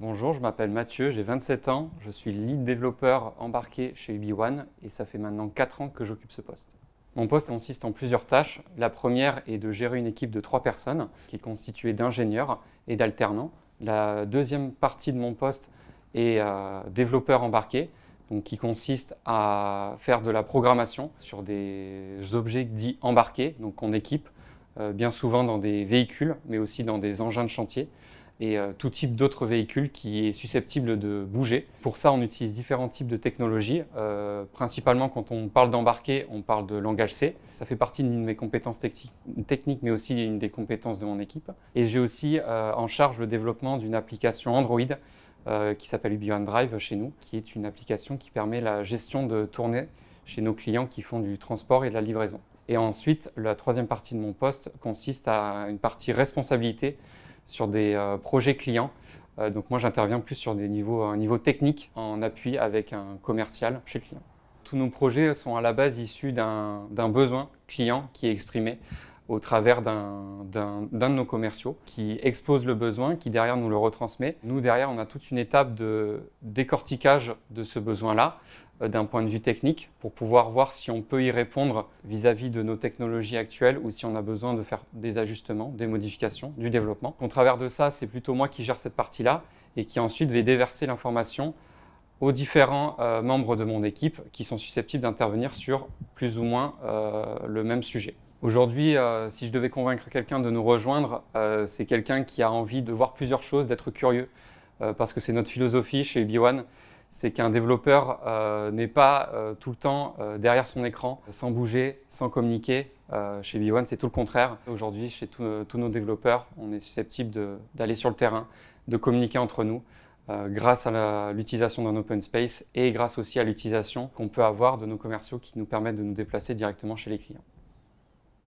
Bonjour, je m'appelle Mathieu, j'ai 27 ans, je suis lead développeur embarqué chez UbiOne et ça fait maintenant 4 ans que j'occupe ce poste. Mon poste consiste en plusieurs tâches. La première est de gérer une équipe de 3 personnes qui est constituée d'ingénieurs et d'alternants. La deuxième partie de mon poste est développeur embarqué, donc qui consiste à faire de la programmation sur des objets dits embarqués, donc qu'on équipe bien souvent dans des véhicules, mais aussi dans des engins de chantier et tout type d'autres véhicules qui est susceptible de bouger. Pour ça, on utilise différents types de technologies. Principalement, quand on parle d'embarquer, on parle de langage C. Ça fait partie d'une de mes compétences techniques, mais aussi une des compétences de mon équipe. Et j'ai aussi en charge le développement d'une application Android qui s'appelle UbiOne Drive chez nous, qui est une application qui permet la gestion de tournées chez nos clients qui font du transport et de la livraison. Et ensuite, la troisième partie de mon poste consiste à une partie responsabilité sur des projets clients. Donc moi, j'interviens plus sur un niveau technique en appui avec un commercial chez le client. Tous nos projets sont à la base issus d'un besoin client qui est exprimé au travers d'un de nos commerciaux qui expose le besoin, qui derrière nous le retransmet. Nous, derrière, on a toute une étape de décortiquage de ce besoin-là d'un point de vue technique pour pouvoir voir si on peut y répondre vis-à-vis de nos technologies actuelles ou si on a besoin de faire des ajustements, des modifications, du développement. Au travers de ça, c'est plutôt moi qui gère cette partie-là et qui ensuite vais déverser l'information aux différents membres de mon équipe qui sont susceptibles d'intervenir sur plus ou moins le même sujet. Aujourd'hui, si je devais convaincre quelqu'un de nous rejoindre, c'est quelqu'un qui a envie de voir plusieurs choses, d'être curieux, parce que c'est notre philosophie chez UbiOne, c'est qu'un développeur n'est pas tout le temps derrière son écran, sans bouger, sans communiquer. Chez UbiOne, c'est tout le contraire. Aujourd'hui, chez tous nos développeurs, on est susceptible d'aller sur le terrain, de communiquer entre nous, grâce à l'utilisation d'un open space et grâce aussi à l'utilisation qu'on peut avoir de nos commerciaux qui nous permettent de nous déplacer directement chez les clients.